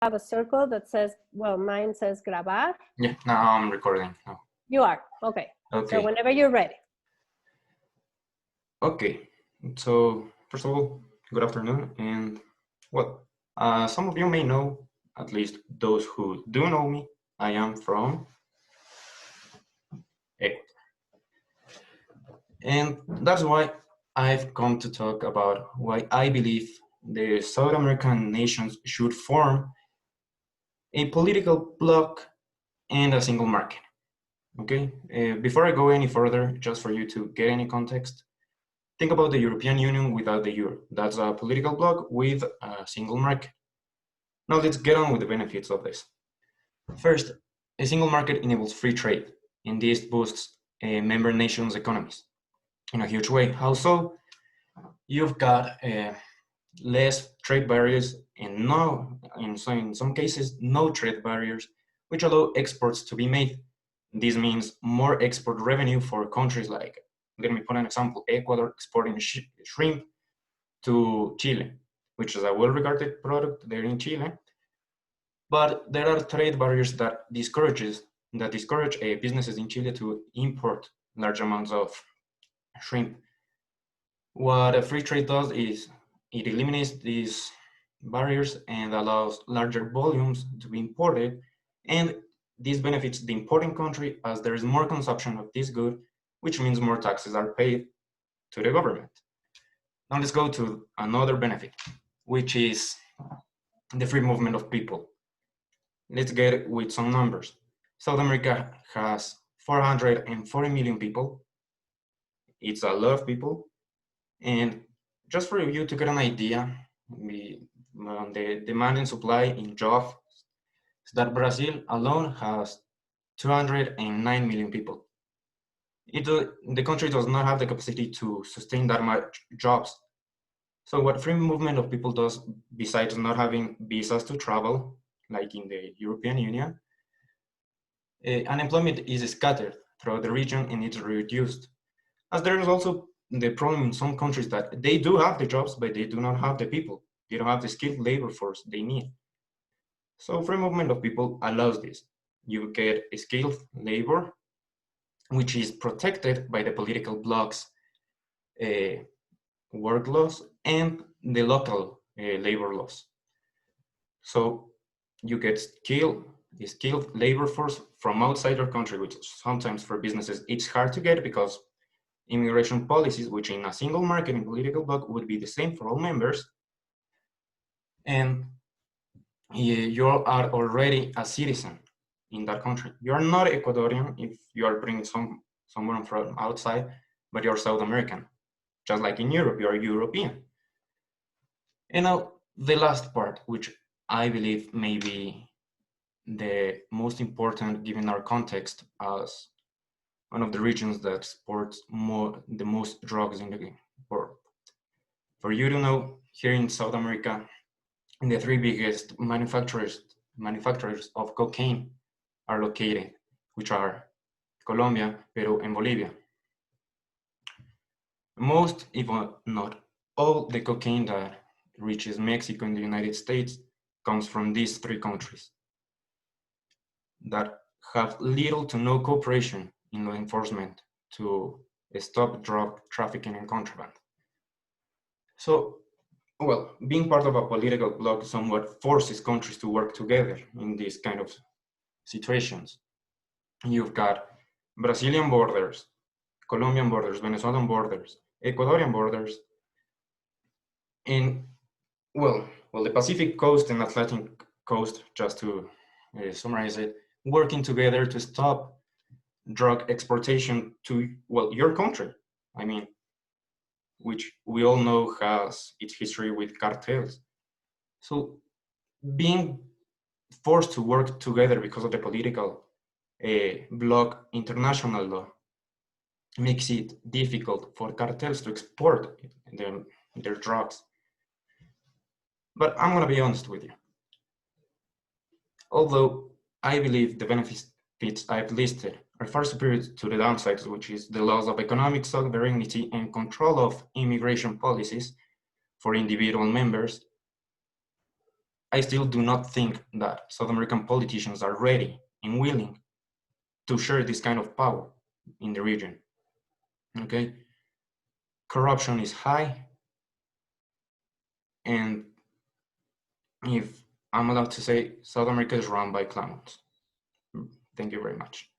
have a circle that says, well, mine says grabar. Yeah, now I'm recording. Oh. You are, okay. Okay. So whenever you're ready. Okay, so first of all, good afternoon. And well, some of you may know, at least those who do know me, I am from Ecuador. And that's why I've come to talk about why I believe the South American nations should form a political bloc and a single market. Okay, before I go any further, just for you to get any context, think about the European Union without the euro. That's a political bloc with a single market. Now let's get on with the benefits of this. First, a single market enables free trade, and this boosts member nations' economies in a huge way. How so? You've got less trade barriers and in some cases, no trade barriers, which allow exports to be made. This means more export revenue for countries like, let me put an example, Ecuador exporting shrimp to Chile, which is a well-regarded product there in Chile. But there are trade barriers that discourage businesses in Chile to import large amounts of shrimp. What a free trade does is it eliminates these barriers and allows larger volumes to be imported, and this benefits the importing country as there is more consumption of this good, which means more taxes are paid to the government. Now let's go to another benefit, which is the free movement of people. Let's get with some numbers. South America has 440 million people. It's a lot of people. And just for you to get an idea, the demand and supply in jobs, that Brazil alone has 209 million people. The country does not have the capacity to sustain that much jobs. So what free movement of people does, besides not having visas to travel, like in the European Union, unemployment is scattered throughout the region and it's reduced. As there is also the problem in some countries that they do have the jobs, but they do not have the people. They don't have the skilled labor force they need. So free movement of people allows this. You get skilled labor, which is protected by the political bloc's work laws and the local labor laws. So you get skilled labor force from outside your country, which sometimes for businesses it's hard to get because immigration policies, which in a single market and political bloc would be the same for all members, and you are already a citizen in that country. You are not Ecuadorian if you are bringing someone from outside, but you're South American. Just like in Europe, you're European. And now the last part, which I believe may be the most important given our context as one of the regions that exports the most drugs in the world. For you to know, here in South America, the three biggest manufacturers of cocaine are located, which are Colombia, Peru, and Bolivia. Most, if not all, the cocaine that reaches Mexico and the United States comes from these three countries that have little to no cooperation in law enforcement to stop drug trafficking and contraband. So, well, being part of a political bloc somewhat forces countries to work together in these kind of situations. You've got Brazilian borders, Colombian borders, Venezuelan borders, Ecuadorian borders, and well, the Pacific coast and Atlantic coast, just to summarize it, working together to stop drug exportation to, well, your country. I mean, which we all know has its history with cartels. So being forced to work together because of the political bloc international law makes it difficult for cartels to export their drugs. But I'm gonna be honest with you. Although I believe the benefits I've listed are far superior to the downsides, which is the loss of economic sovereignty and control of immigration policies for individual members, I still do not think that South American politicians are ready and willing to share this kind of power in the region. Okay, corruption is high, and if I'm allowed to say, South America is run by clowns. Thank you very much.